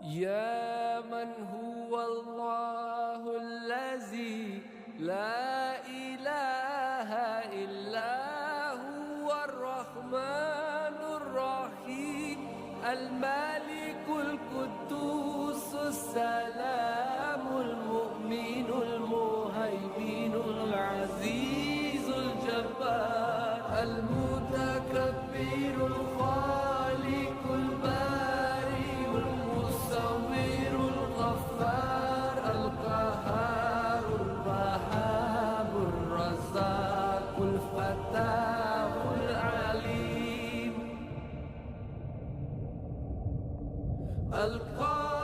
يا من هو الله الذي لا إله إلا هو الرحمن الرحيم الملك القدوس السلام المؤمن المهيمن العزيز الجبار المتكبر الخالق البارئ المصور الغفار القهار الوهاب الرزاق الفتاح العليم القادر